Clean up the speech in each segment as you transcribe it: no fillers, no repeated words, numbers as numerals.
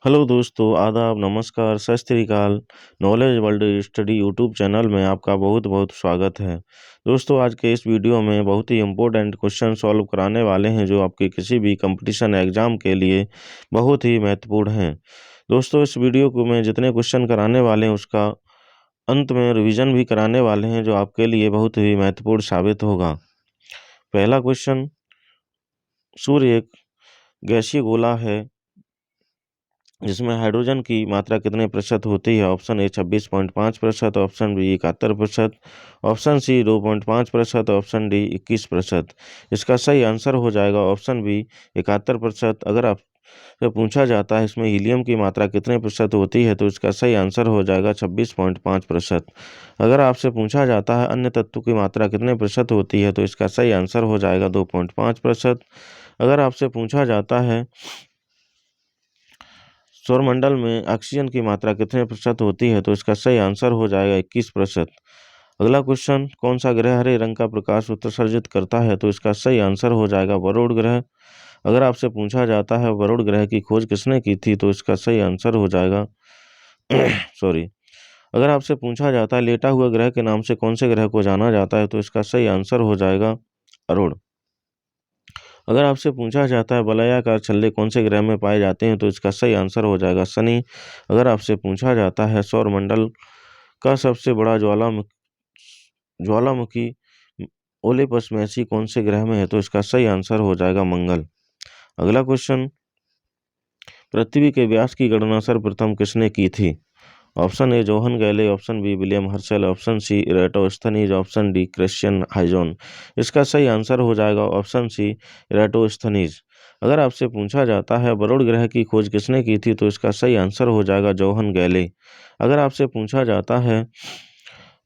Hello दोस्तों, आदाब, नमस्कार, सत श्री अकाल। Knowledge world study YouTube channel में आपका बहुत बहुत स्वागत है। दोस्तों, आज के इस वीडियो में बहुत ही इम्पोर्टेंट क्वेश्चन सॉल्व कराने वाले हैं जो आपके किसी भी कंपटीशन एग्जाम के लिए बहुत ही महत्वपूर्ण हैं। दोस्तों, इस वीडियो को मैं जितने क्वेश्चन कराने वाले हैं उसका अंत में रिवीजन भी कराने वाले हैं जो आपके लिए बहुत ही महत्वपूर्ण साबित होगा। पहला क्वेश्चन, सूर्य एक गैसीय गोला है जिसमें हाइड्रोजन की मात्रा कितने प्रतिशत होती है। Option A 26.5%, option B 71%, option C 2.5%, option D 21%। इसका सही आंसर हो जाएगा ऑप्शन बी 71%। अगर आपसे पूछा जाता है इसमें हीलियम की मात्रा कितने प्रतिशत होती है तो इसका सही आंसर हो जाएगा 26.5%। अगर आपसे पूछा जाता है अन्य तत्व की मात्रा कितने प्रतिशत होती है तो इसका सही आंसर हो जाएगा 2.5%। अगर आपसे पूछा जाता है सौरमंडल में ऑक्सीजन की मात्रा कितने प्रतिशत होती है तो इसका सही आंसर हो जाएगा 21%। अगला क्वेश्चन, कौन सा ग्रह हरे रंग का प्रकाश उत्सर्जित करता है तो इसका सही आंसर हो जाएगा वरुण ग्रह। अगर आपसे पूछा जाता है वरुण ग्रह की खोज किसने की थी तो इसका सही आंसर हो जाएगा सॉरी अगर आपसे पूछा जाता है लेटा हुआ ग्रह के नाम से कौन से ग्रह को जाना जाता है तो इसका सही आंसर हो जाएगा अरुण। अगर आपसे पूछा जाता है वलयाकार छल्ले कौन से ग्रह में पाए जाते हैं तो इसका सही आंसर हो जाएगा शनि। अगर आपसे पूछा जाता है सौरमंडल का सबसे बड़ा ज्वालामुखी ओलिपस में ऐसी कौन से ग्रह में है तो इसका सही आंसर हो जाएगा मंगल। अगला क्वेश्चन, पृथ्वी के व्यास की गणना सर्वप्रथम किसने की थी। Option A Johann Galle, option B William Herschel, option C Eratosthenes, option D Christian Huygens. इसका सही आंसर हो जाएगा ऑप्शन सी इराटोस्थनीज। अगर आपसे पूछा जाता है वरुण ग्रह की खोज किसने की थी तो इसका सही आंसर हो जाएगा जोहन गैले। अगर आपसे पूछा जाता है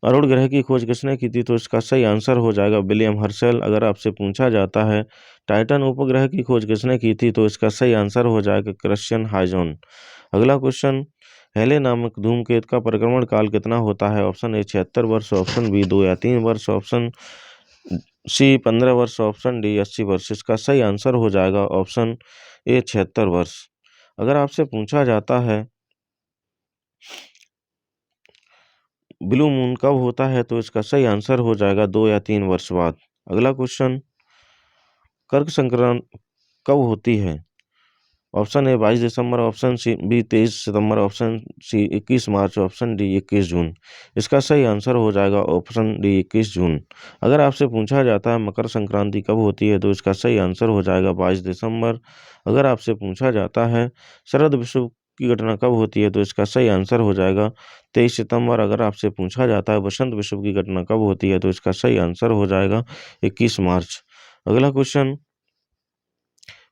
अरुण ग्रह की खोज किसने की थी तो इसका सही आंसर हो जाएगा विलियम हर्शल। अगर आपसे पूछा जाता है टाइटन उपग्रह की खोज किसने की थी तो इसका सही आंसर हो जाएगा क्रिश्चियन हाइजोन। अगला क्वेश्चन, हेले नामक धूमकेतु का परिक्रमण काल कितना होता है। ऑप्शन ए 76 वर्ष, ऑप्शन बी 2 या 3 वर्ष, ऑप्शन सी 15 वर्ष, ऑप्शन डी 80 वर्ष। इसका सही आंसर हो जाएगा ऑप्शन ए 76 वर्ष। अगर आपसे पूछा जाता है ब्लू मून कब होता है तो इसका सही आंसर हो जाएगा 2 या 3 वर्ष बाद। अगला क्वेश्चन, कर्क संक्रांति कब होती है। ऑप्शन ए 22 दिसंबर, ऑप्शन सी बी 23 सितंबर, option C 21 March, option D 21 June. इसका सही आंसर हो जाएगा ऑप्शन डी 21 जून। अगर आपसे पूछा जाता है मकर संक्रांति कब होती है तो इसका सही आंसर हो जाएगा 22 दिसंबर। अगर आपसे पूछा जाता है शरद विषुव की घटना कब होती है तो इसका सही आंसर हो जाएगा 23 सितंबर। अगर आपसे पूछा जाता है वसंत विषुव की घटना कब होती है तो इसका सही आंसर हो जाएगा 21 मार्च। अगला क्वेश्चन,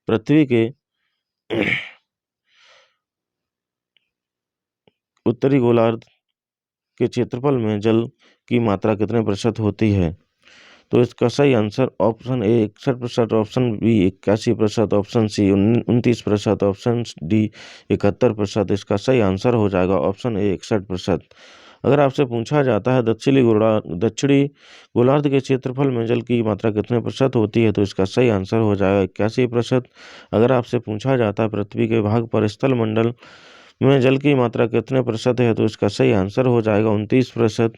पृथ्वी के उत्तरी गोलार्ध के क्षेत्रफल में जल की मात्रा कितने प्रतिशत होती है तो इसका सही answer option A 61%, option B 81%, option C 29%, option D 71%। इसका सही आंसर हो जाएगा ऑप्शन ए 61%। अगर आपसे पूछा जाता है दक्षिणी गोलार्ध के क्षेत्रफल में जल की मात्रा कितने प्रतिशत होती है तो इसका सही आंसर हो जाएगा 81%। अगर आपसे पूछा जाता है पृथ्वी के भाग पर स्थल मंडल में जल की मात्रा कितने प्रतिशत है तो इसका सही आंसर हो जाएगा 29%।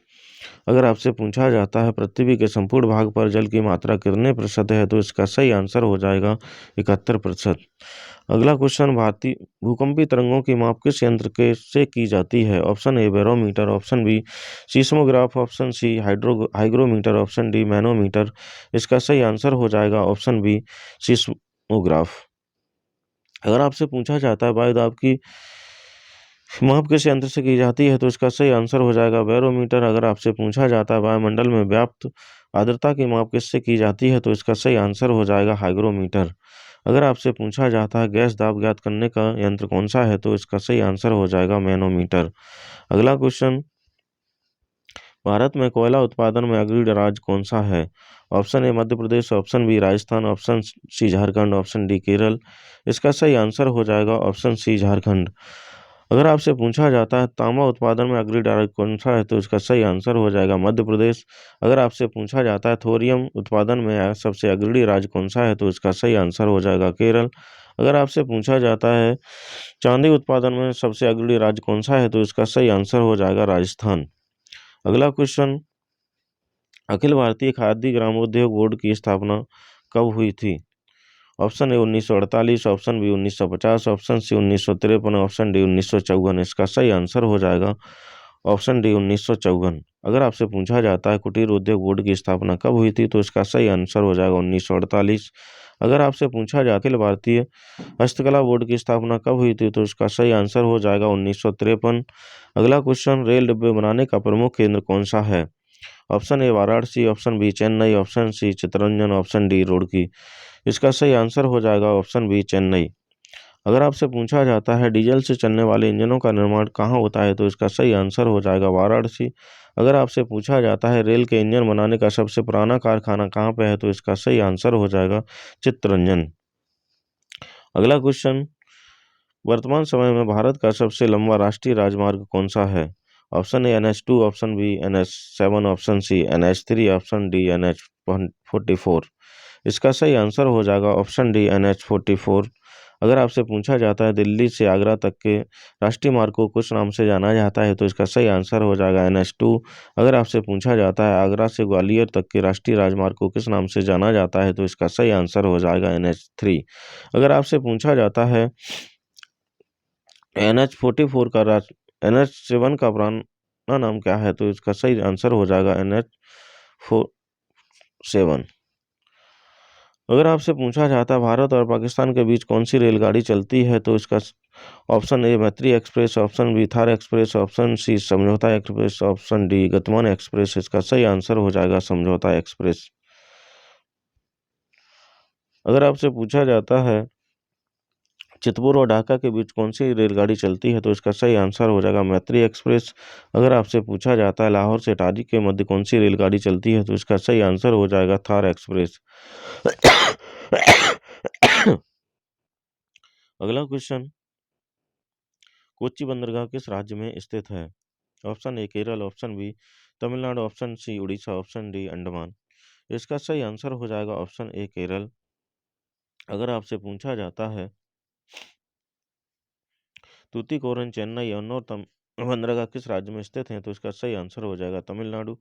अगर आपसे पूछा जाता है पृथ्वी के संपूर्ण भाग पर जल की मात्रा कितने प्रतिशत है तो इसका सही आंसर हो जाएगा 71%। अगला क्वेश्चन, भारतीय भूकंपी तरंगों की माप किस यंत्र के से की जाती है। Option A barometer, option B seismograph, option C hygrometer, option D manometer. इसका सही आंसर हो जाएगा ऑप्शन बी सीस्मोग्राफ। अगर आपसे पूछा जाता है वायुदाब की माप किस यंत्र से की जाती है तो इसका सही आंसर हो जाएगा बैरोमीटर। अगर आपसे पूछा जाता है वायुमंडल में व्याप्त आर्द्रता की माप किससे की जाती है तो इसका सही आंसर हो जाएगा हाइग्रोमीटर। अगर आपसे पूछा जाता है गैस दाब ज्ञात करने का यंत्र कौन सा है तो इसका सही आंसर हो जाएगा मैनोमीटर। अगला क्वेश्चन, भारत में कोयला उत्पादन में अग्रणी राज्य कौन सा है। Option A Madhya Pradesh, option B Rajasthan, option C Jharkhand, option D Kerala. इसका सही आंसर हो जाएगा ऑप्शन सी झारखंड। अगर आपसे पूछा जाता है तांबा उत्पादन में अग्रणी राज्य कौन सा है तो इसका सही आंसर हो जाएगा मध्य प्रदेश। अगर आपसे पूछा जाता है थोरियम उत्पादन में सबसे अग्रणी राज्य कौन सा है तो इसका सही आंसर हो जाएगा केरल। अगर आपसे पूछा जाता है चांदी उत्पादन में सबसे अग्रणी राज्य कौन सा है, तो इसका सही आंसर हो जाएगा राजस्थान। अगला क्वेश्चन, अखिल भारतीय खाद्य ग्रामोद्योग बोर्ड की स्थापना कब हुई थी? Option A 1948, option B 1950, option C 1953, option D 1954। इसका सही आंसर हो जाएगा ऑप्शन डी 1954। अगर आपसे पूछा जाता है कुटीर उद्योग बोर्ड की स्थापना कब हुई थी, तो इसका सही आंसर हो जाएगा 1948। अगर आपसे पूछा जाता है अखिल भारतीय हस्तकला बोर्ड की स्थापना कब हुई थी, तो इसका सही आंसर हो जाएगा 1953। अगला क्वेश्चन, रेल डिब्बे बनाने का प्रमुख केंद्र कौन सा है? Option A Varanasi, option B Chennai, option C Chittaranjan, option D Roorkee. इसका सही आंसर हो जाएगा ऑप्शन बी चेन्नई। अगर आपसे पूछा जाता है डीजल से चलने वाले इंजनों का निर्माण कहाँ होता है, तो इसका सही आंसर हो जाएगा वाराणसी। अगर आपसे पूछा जाता है रेल के इंजन बनाने का सबसे पुराना कारखाना कहाँ पे है, तो इसका सही आंसर हो जाएगा चित्तरंजन। अगला क्वेश्चन, वर्तमान समय में भारत का सबसे लंबा राष्ट्रीय राजमार्ग कौन सा है? Option A NH2, option B NH7, option C NH3, option D NH44। इसका सही आंसर हो जाएगा ऑप्शन डी NH44। अगर आपसे पूछा जाता है दिल्ली से आगरा तक के राष्ट्रीय मार्ग को किस नाम से जाना जाता है, तो इसका सही आंसर हो जाएगा NH2। अगर आपसे पूछा जाता है आगरा से ग्वालियर तक के राष्ट्रीय राजमार्ग को किस नाम से जाना जाता है, तो इसका सही आंसर हो जाएगा NH3। अगर आपसे पूछा जाता है NH44 का NH7 का पुराना नाम क्या है, तो इसका सही आंसर हो जाएगा NH47। अगर आपसे पूछा जाता है भारत और पाकिस्तान के बीच कौन सी रेलगाड़ी चलती है, तो इसका option A Maitri express, option B Thar express, option C Samjhauta express, option D Gatimaan express. इसका सही आंसर हो जाएगा समझौता एक्सप्रेस। अगर आपसे पूछा जाता है चितपुर और ढाका के बीच कौन सी रेलगाड़ी चलती है, तो इसका सही आंसर हो जाएगा मैत्री एक्सप्रेस। अगर आपसे पूछा जाता है लाहौर से अटारी के मध्य कौन सी रेलगाड़ी चलती है, तो इसका सही आंसर हो जाएगा थार एक्सप्रेस। अगला क्वेश्चन, कोच्चि बंदरगाह किस राज्य में स्थित है? Option A Kerala, option B Tamil Nadu, option C Orissa, option D Andaman. इसका सही आंसर हो जाएगा ऑप्शन ए केरल। अगर आपसे पूछा जाता है तूतीकोरन, चेन्नई, एन्नोर बंदरगाह किस राज्य में स्थित है, तो इसका सही आंसर हो जाएगा तमिलनाडु।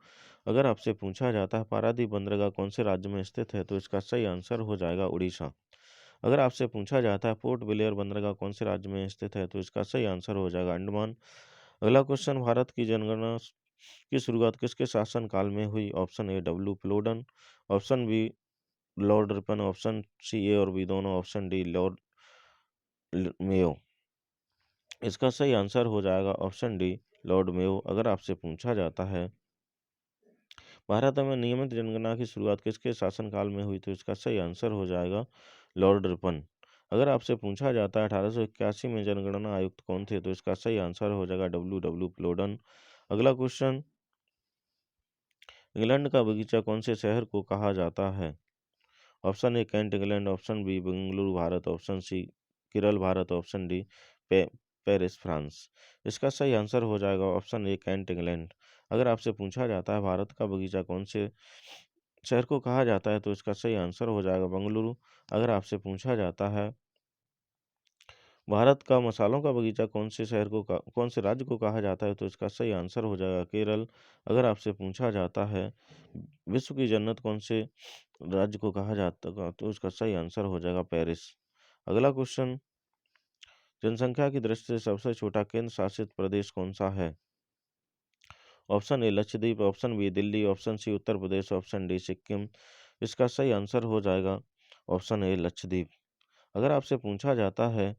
अगर आपसे पूछा जाता है पारादीप बंदरगाह कौन से राज्य में स्थित है, तो इसका सही आंसर हो जाएगा उड़ीसा। अगर आपसे पूछा जाता है पोर्ट ब्लेयर बंदरगाह कौन से राज्य में स्थित है, तो इसका सही आंसर हो जाएगा अंडमान। अगला क्वेश्चन, भारत की जनगणना की शुरुआत किसके शासन काल में हुई? Option A W Plowden, option B Lord Ripon, option C A और बी दोनों, ऑप्शन डी लॉर्ड मेयो। इसका सही आंसर हो जाएगा ऑप्शन डी लॉर्ड मेयो। अगर आपसे पूछा जाता है भारत में नियमित जनगणना की शुरुआत किसके शासनकाल में हुई, तो इसका सही आंसर हो जाएगा लॉर्ड रिपन। अगर आपसे पूछा जाता है 1881 में जनगणना आयुक्त कौन थे, तो इसका सही आंसर हो जाएगा डब्ल्यू प्लोडन। अगला क्वेश्चन, इंग्लैंड का बगीचा कौन से शहर को कहा जाता है? Option A Kent England, option B Bengaluru Bharat, option C Kerala Bharat, option D पे, पेरिस फ्रांस। इसका सही आंसर हो जाएगा ऑप्शन ए कैंट इंग्लैंड। अगर आपसे पूछा जाता है भारत का बगीचा कौन से शहर को कहा जाता है, तो इसका सही आंसर हो जाएगा बेंगलुरु। अगर आपसे पूछा जाता है भारत का मसालों का बगीचा कौन से राज्य को कहा जाता है, तो इसका सही आंसर हो जाएगा केरल। अगर आपसे पूछा जाता है विश्व की जन्नत कौन से राज्य को कहा जाता है, तो इसका सही आंसर हो जाएगा पेरिस। अगला क्वेश्चन, जनसंख्या की दृष्टि से सबसे छोटा केंद्र शासित प्रदेश कौन सा है? Option A Lakshadweep, option B Delhi, option C Uttar Pradesh, option D Sikkim. इसका सही आंसर हो जाएगा ऑप्शन ए लक्षद्वीप। अगर आपसे पूछा जाता है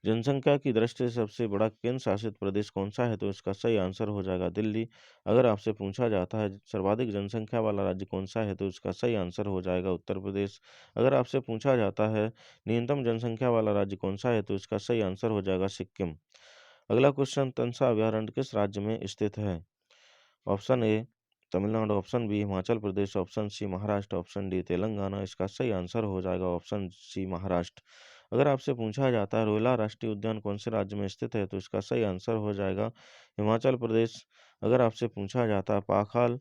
जनसंख्या की दृष्टि से सबसे बड़ा केंद्र शासित प्रदेश कौन सा है, तो इसका सही आंसर हो जाएगा दिल्ली। अगर आपसे पूछा जाता है सर्वाधिक जनसंख्या वाला राज्य कौन सा है, तो इसका सही आंसर हो जाएगा उत्तर प्रदेश। अगर आपसे पूछा जाता है न्यूनतम जनसंख्या वाला राज्य कौन सा है, तो इसका सही आंसर हो जाएगा सिक्किम। अगला क्वेश्चन, तंसा अभयारण्य किस राज्य में स्थित है? Option A Tamil Nadu, option B Himachal Pradesh, option C Maharashtra, option D Telangana. इसका सही आंसर हो जाएगा ऑप्शन सी महाराष्ट्र। अगर आपसे पूछा जाता है रोइला राष्ट्रीय उद्यान कौन से राज्य में स्थित है, तो इसका सही आंसर हो जाएगा हिमाचल प्रदेश। अगर आपसे पूछा जाता है पाखाल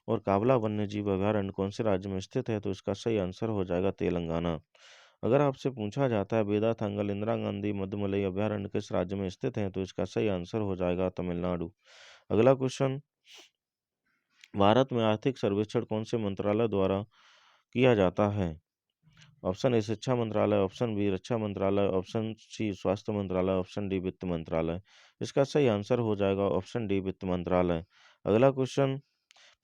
और काबला वन्य जीव अभयारण्य कौन से राज्य में स्थित है, तो इसका सही आंसर हो जाएगा तेलंगाना। अगर आपसे पूछा जाता है बेदा थंगल इंदिरा गांधी मधुमलई अभयारण्य किस राज्य में स्थित है, तो इसका सही आंसर हो जाएगा तमिलनाडु। अगला क्वेश्चन, भारत में आर्थिक सर्वेक्षण कौन से मंत्रालय द्वारा किया जाता है? ऑप्शन ए शिक्षा मंत्रालय, ऑप्शन बी रक्षा मंत्रालय, ऑप्शन सी स्वास्थ्य मंत्रालय, ऑप्शन डी वित्त मंत्रालय। इसका सही आंसर हो जाएगा ऑप्शन डी वित्त मंत्रालय। अगला क्वेश्चन,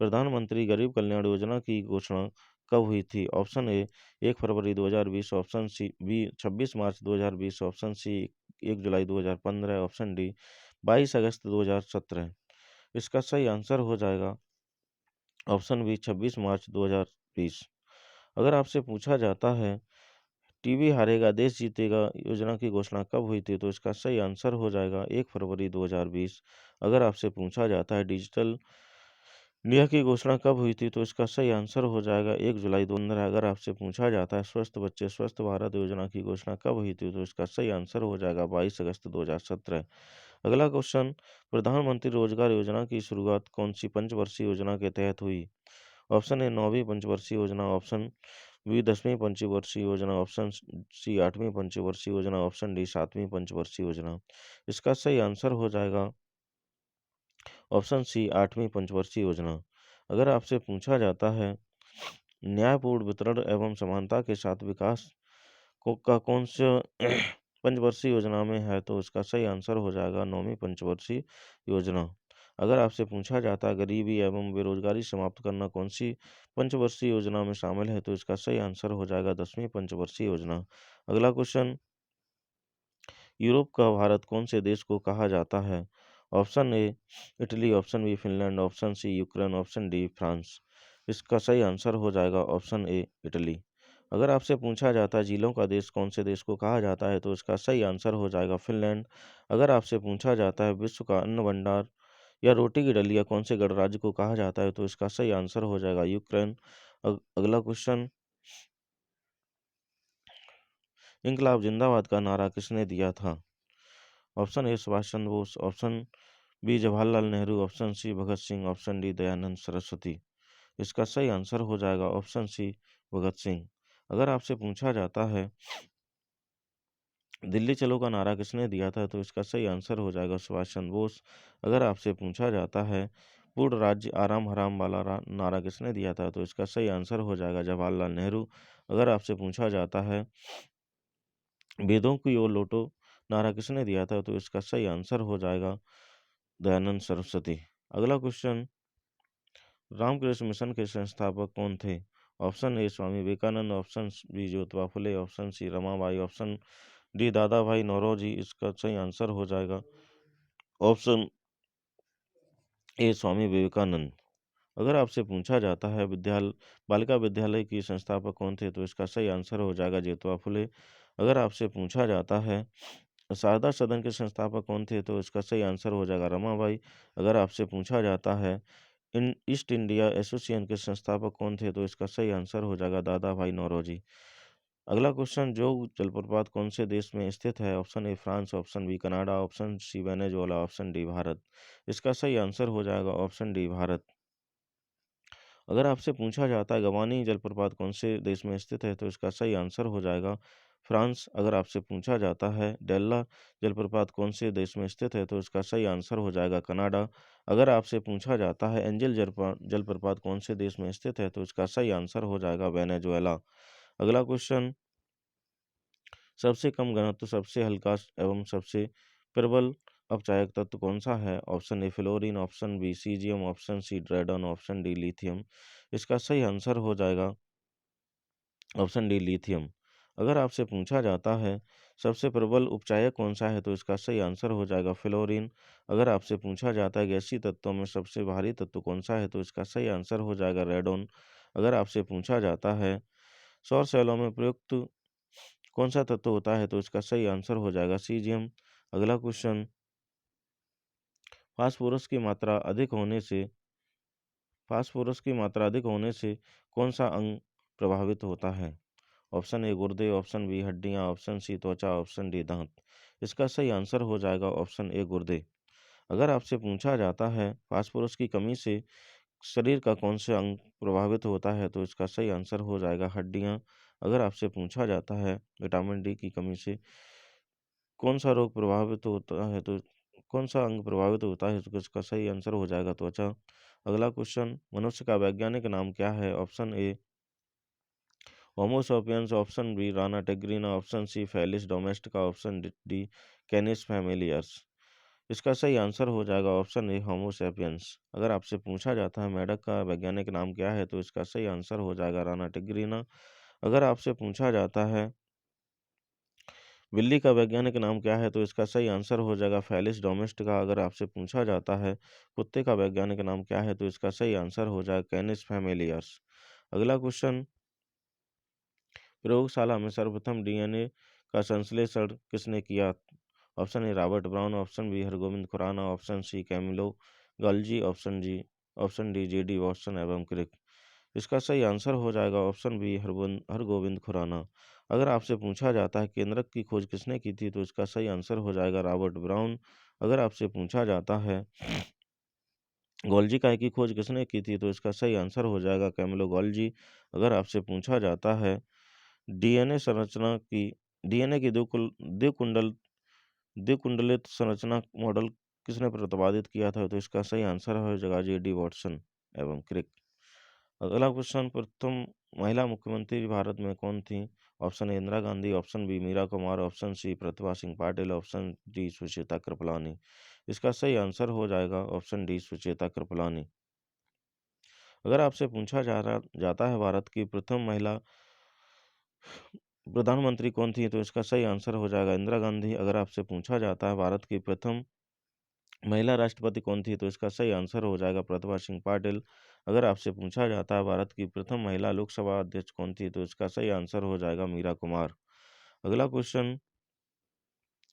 प्रधानमंत्री गरीब कल्याण योजना की घोषणा कब हुई थी? ऑप्शन ए 1 फरवरी 2020, option C B 26 March 2020, option C 1 जुलाई 2015, ऑप्शन डी 22 अगस्त 2017। इसका सही आंसर हो जाएगा ऑप्शन बी 26 मार्च 2020। अगर आपसे पूछा जाता है टीबी हारेगा देश जीतेगा योजना की घोषणा कब हुई थी, तो इसका सही आंसर हो जाएगा 1 फरवरी 2020। अगर आपसे पूछा जाता है डिजिटल इंडिया की घोषणा कब हुई थी, तो इसका सही आंसर हो जाएगा 1 जुलाई 2015। अगर आपसे पूछा जाता है स्वस्थ बच्चे स्वस्थ भारत योजना की घोषणा कब हुई थी, तो इसका सही आंसर हो जाएगा 22 अगस्त 2017। अगला क्वेश्चन, प्रधानमंत्री रोजगार योजना की शुरुआत कौन सी पंचवर्षीय योजना के तहत हुई? ऑप्शन ए 9वीं पंचवर्षीय योजना, ऑप्शन बी 10वीं पंचवर्षीय योजना, ऑप्शन सी 8वीं पंचवर्षीय योजना, ऑप्शन डी 7वीं पंचवर्षीय योजना। इसका सही आंसर हो जाएगा ऑप्शन सी 8वीं पंचवर्षीय योजना। अगर आपसे पूछा जाता है न्यायपूर्ण वितरण एवं समानता के साथ विकास को का कौन सा पंचवर्षीय योजना में है, तो इसका सही आंसर हो जाएगा 9वीं पंचवर्षीय योजना। अगर आपसे पूछा जाता है गरीबी एवं बेरोजगारी समाप्त करना कौन सी पंचवर्षीय योजना में शामिल है, तो इसका सही आंसर हो जाएगा 10वीं पंचवर्षीय योजना। अगला क्वेश्चन, यूरोप का भारत कौन से देश को कहा जाता है? Option A Italy, option B Finland, option C Ukraine, option D France. इसका सही आंसर हो जाएगा ऑप्शन ए इटली। अगर आपसे पूछा जाता है झीलों का देश कौन से देश को कहा जाता है, तो इसका सही आंसर हो जाएगा फिनलैंड। अगर आपसे पूछा जाता है विश्व का अन्न भंडार या रोटी की डलिया कौन से गणराज्य को कहा जाता है, तो इसका सही आंसर हो जाएगा यूक्रेन। अगला क्वेश्चन, इनकलाब जिंदाबाद का नारा किसने दिया था? Option A Subhash Chandra Bose, option B Jawaharlal Nehru, option C Bhagat Singh, option D Dayanand Saraswati. इसका सही आंसर हो जाएगा ऑप्शन सी भगत सिंह। अगर आपसे पूछा जाता है दिल्ली चलो का नारा किसने दिया था, तो इसका सही आंसर हो जाएगा सुभाष चंद्र बोस। अगर आपसे पूछा जाता है पूर्ण राज्य आराम हराम वाला नारा किसने दिया था, तो इसका सही आंसर हो जाएगा जवाहरलाल नेहरू। अगर आपसे पूछा जाता है वेदों की ओर लौटो नारा किसने दिया था, तो इसका सही आंसर हो जाएगा दयानंद सरस्वती। अगला क्वेश्चन, रामकृष्ण मिशन के संस्थापक कौन थे? Option A Swami Vivekananda, option B Jyotiba Phule, option C Ramabai, option D Dadabhai Naoroji. इसका सही आंसर हो जाएगा ऑप्शन ए स्वामी विवेकानंद। अगर आपसे पूछा जाता है विद्यालय बालिका विद्यालय की संस्थापक कौन थे, तो इसका सही आंसर हो जाएगा ज्योतिबा फुले। अगर आपसे पूछा जाता है शारदा सदन के संस्थापक कौन थे, तो इसका सही आंसर हो जाएगा रमाबाई। अगर आपसे पूछा जाता है इन ईस्ट इंडिया एसोसिएशन के संस्थापक कौन थे, तो इसका सही आंसर हो जाएगा दादा भाई नौरोजी। अगला क्वेश्चन, जोग जलप्रपात कौन से देश में स्थित है? Option A France, option B Canada, option C Venezuela, option D Bharat. इसका सही आंसर हो जाएगा ऑप्शन डी भारत। अगर आपसे पूछा जाता है गवानी जलप्रपात कौन से देश में स्थित है, तो इसका सही आंसर हो जाएगा फ्रांस। अगर आपसे पूछा जाता है डेल्ला जलप्रपात कौन से देश में स्थित है, तो इसका सही आंसर हो जाएगा कनाडा। अगर आपसे पूछा जाता है एंजल जलप्रपात कौन से देश में स्थित है, तो इसका सही आंसर हो जाएगा वेनेजुएला। अगला क्वेश्चन, सबसे कम घनत्व सबसे हल्का एवं सबसे प्रबल अपचायक तत्व कौन सा है? Option A fluorine, option B caesium, option C ड्रेडन, ऑप्शन डी लिथियम। इसका सही आंसर हो जाएगा ऑप्शन डी लिथियम। अगर आपसे पूछा जाता है सबसे प्रबल उपचायक कौन सा है, तो इसका सही आंसर हो जाएगा फ्लोरीन। अगर आपसे पूछा जाता है गैसीय तत्वों में सबसे भारी तत्व कौन सा है, तो इसका सही आंसर हो जाएगा रेडोन। अगर आपसे पूछा जाता है सौर सेलों में प्रयुक्त कौन सा तत्व होता है, तो इसका सही आंसर हो जाएगा सीजियम। अगला क्वेश्चन, फास्फोरस की मात्रा अधिक होने से फास्फोरस की मात्रा अधिक होने से कौन सा अंग प्रभावित होता है? ऑप्शन ए गुर्दे, ऑप्शन बी हड्डियां, ऑप्शन सी त्वचा, ऑप्शन डी दांत। इसका सही आंसर हो जाएगा ऑप्शन ए गुर्दे। अगर आपसे पूछा जाता है फास्फोरस की कमी से शरीर का कौन से अंग प्रभावित होता है, तो इसका सही आंसर हो जाएगा हड्डियां। अगर आपसे पूछा जाता है विटामिन डी की कमी से कौन सा रोग प्रभावित होता है तो कौन सा अंग प्रभावित होता है, तो इसका सही आंसर हो जाएगा त्वचा। अगला क्वेश्चन, मनुष्य का वैज्ञानिक नाम क्या है? Option A Homo sapiens, option B Rana tigrina, option C Felis domestica, option D Canis familiaris. इसका सही आंसर हो जाएगा ऑप्शन ए होमो सैपियंस। अगर आपसे पूछा जाता है मेढक का वैज्ञानिक नाम क्या है, तो इसका सही आंसर हो जाएगा राना टेग्रिना। अगर आपसे पूछा जाता है बिल्ली का वैज्ञानिक नाम क्या है, तो इसका सही आंसर हो जाएगा फेलिस डोमेस्टिका। अगर आपसे पूछा जाता है कुत्ते का वैज्ञानिक नाम क्या है, तो इसका सही आंसर हो जाएगा कैनिस फैमिलियर्स। अगला क्वेश्चन, प्रयोगशाला में सर्वप्रथम डीएनए का संश्लेषण किसने किया? Option A Robert Brown, option B Hargobind Khorana, option C Camillo Golgi, option D J D Watson एवं क्रिक। इसका सही आंसर हो जाएगा ऑप्शन बी हरगोविंद खुराना। अगर आपसे पूछा जाता है केंद्रक की खोज किसने की थी, तो इसका सही आंसर हो जाएगा रॉबर्ट ब्राउन। अगर आपसे पूछा जाता है गोल्जी काय की खोज किसने की थी, तो इसका सही आंसर हो जाएगा कैमिलो गोल्जी। अगर आपसे पूछा जाता है डीएनए संरचना की डीएनए की द्विकुंडलित संरचना मॉडल किसने प्रतिपादित किया था, तो इसका सही आंसर हो जाएगा जेडी वॉटसन एवं क्रिक। अगला क्वेश्चन, प्रथम महिला मुख्यमंत्री भारत में कौन थी? Option A Indira Gandhi, option B Meira Kumar, option C Pratibha Singh Patil, option D Sucheta Kripalani. इसका सही आंसर हो जाएगा ऑप्शन डी सुचेता कृपलानी। अगर आपसे पूछा जाता है भारत की प्रथम महिला प्रधानमंत्री कौन थी, तो इसका सही आंसर हो जाएगा इंदिरा गांधी। अगर आपसे पूछा जाता है भारत की प्रथम महिला राष्ट्रपति कौन थी, तो इसका सही आंसर हो जाएगा प्रतिभा सिंह पाटिल। अगर आपसे पूछा जाता है भारत की प्रथम महिला लोकसभा अध्यक्ष कौन थी, तो इसका सही आंसर हो जाएगा मीरा कुमार। अगला क्वेश्चन,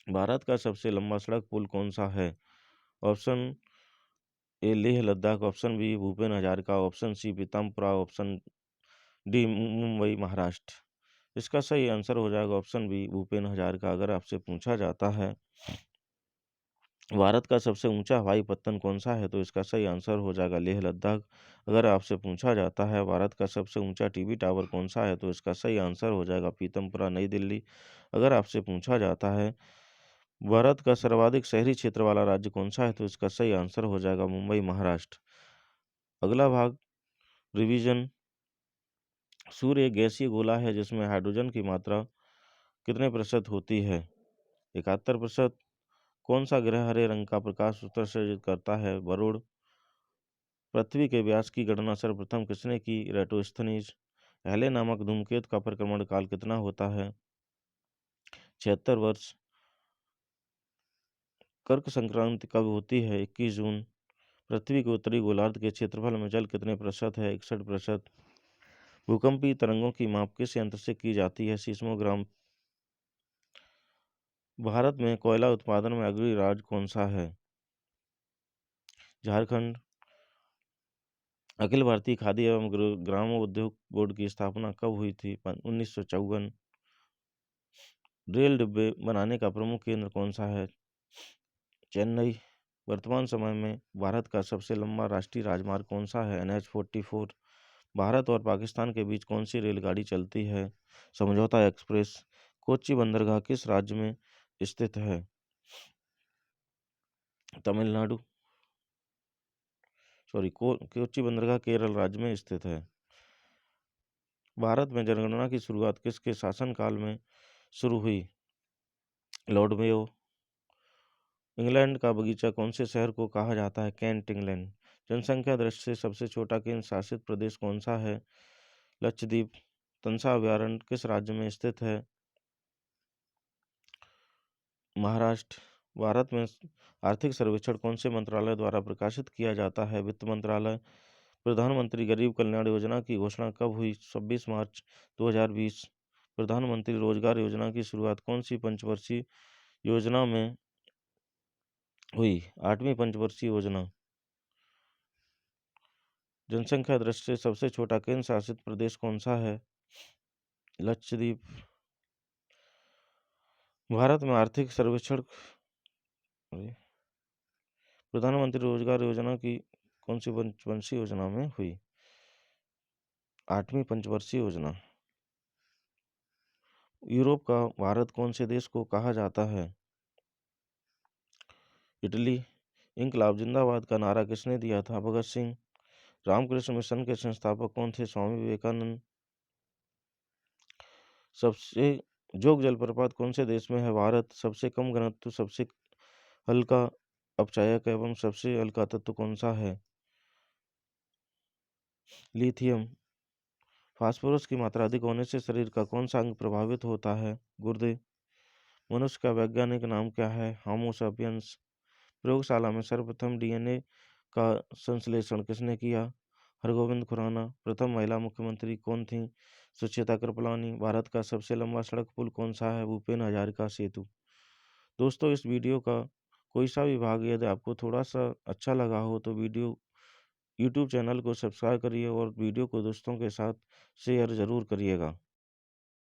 भारत का सबसे लंबा सड़क पुल कौन सा है? Option A Leh Ladakh, option B Bhupen Hazarika, option C Pitambara, option D Mumbai Maharashtra. इसका सही आंसर हो जाएगा ऑप्शन बी भूपेन हजारिका। अगर आपसे पूछा जाता है भारत का सबसे ऊंचा हवाई पत्तन कौन सा है, तो इसका सही आंसर हो जाएगा लेह लद्दाख। अगर आपसे पूछा जाता है भारत का सबसे ऊंचा टीवी टावर कौन सा है, तो इसका सही आंसर हो जाएगा पीतमपुरा नई दिल्ली। अगर आपसे पूछा जाता है भारत का सर्वाधिक शहरी क्षेत्र वाला राज्य कौन सा है, तो इसका सही आंसर हो जाएगा मुंबई महाराष्ट्र। अगला भाग रिवीजन, सूर्य एक गैसीय गोला है जिसमें हाइड्रोजन की मात्रा कितने प्रतिशत होती है? 71%। कौन सा ग्रह हरे रंग का प्रकाश उत्सर्जित करता है? वरुण। पृथ्वी के व्यास की गणना सर्वप्रथम किसने की? रेटोस्थनीज। हेले नामक धूमकेतु का परिक्रमण काल कितना होता है? 76 वर्ष। कर्क संक्रांति कब होती है? 21 जून। पृथ्वी के उत्तरी गोलार्ध के क्षेत्रफल में जल कितने प्रतिशत है? 61%। भूकंपीय तरंगों की माप किस यंत्र से की जाती है? सीस्मोग्राम। भारत में कोयला उत्पादन में अग्रणी राज्य कौन सा है? झारखंड। अखिल भारतीय खादी एवं ग्राम उद्योग बोर्ड की स्थापना कब हुई थी? 1954। रेल डिब्बे बनाने का प्रमुख केंद्र कौन सा है? चेन्नई। वर्तमान समय में भारत का सबसे लंबा राष्ट्रीय राजमार्ग कौन सा है? NH-44। भारत और पाकिस्तान के बीच कौन सी रेलगाड़ी चलती है? समझौता एक्सप्रेस। कोच्चि बंदरगाह किस राज्य में स्थित है? तमिलनाडु। कोच्चि बंदरगाह केरल राज्य में स्थित है। भारत में जनगणना की शुरुआत किसके शासनकाल में शुरू हुई? Lord Mayo. इंग्लैंड का बगीचा कौन से शहर को कहा जाता है? Kent, England. जनसंख्या दृष्टि से सबसे छोटा केंद्र शासित प्रदेश कौन सा है? लक्षद्वीप। तंसा अभयारण्य किस राज्य में स्थित है? महाराष्ट्र। भारत में आर्थिक सर्वेक्षण कौन से मंत्रालय द्वारा प्रकाशित किया जाता है? वित्त मंत्रालय। प्रधानमंत्री गरीब कल्याण योजना की घोषणा कब हुई? 26 मार्च 2020। प्रधानमंत्री रोजगार योजना की शुरुआत कौन सी पंचवर्षीय योजना में हुई? 8वीं पंचवर्षीय योजना। जनसंख्या दृष्टि से सबसे छोटा केंद्र शासित प्रदेश कौन सा है? लक्षद्वीप। भारत में आर्थिक सर्वेक्षण प्रधानमंत्री रोजगार योजना की कौन सी पंचवर्षीय योजना में हुई? 8वीं पंचवर्षीय योजना। यूरोप का भारत कौन से देश को कहा जाता है? इटली। इंकलाब जिंदाबाद का नारा किसने दिया था? भगत सिंह। रामकृष्ण मिशन के संस्थापक कौन थे? स्वामी विवेकानंद। सबसे जोग जलप्रपात कौन से देश में है? भारत। सबसे कम घनत्व, सबसे हल्का अपचायक एवं सबसे हल्का तत्व कौन सा है? लिथियम। फास्फोरस की मात्रा अधिक होने से शरीर का कौन सा अंग प्रभावित होता है? गुर्दे। मनुष्य का वैज्ञानिक नाम क्या है? Homo sapiens. प्रयोगशाला में सर्वप्रथम डीएनए का संश्लेषण किसने किया? हरगोविंद खुराना। प्रथम महिला मुख्यमंत्री कौन थी? सुचेता कृपलानी। भारत का सबसे लंबा सड़क पुल कौन सा है? भूपेन हजारिका सेतु। दोस्तों, इस वीडियो का कोई सा भी भाग यदि आपको थोड़ा सा अच्छा लगा हो तो यूट्यूब चैनल को सब्सक्राइब करिए और वीडियो को दोस्तों के साथ शेयर ज़रूर करिएगा।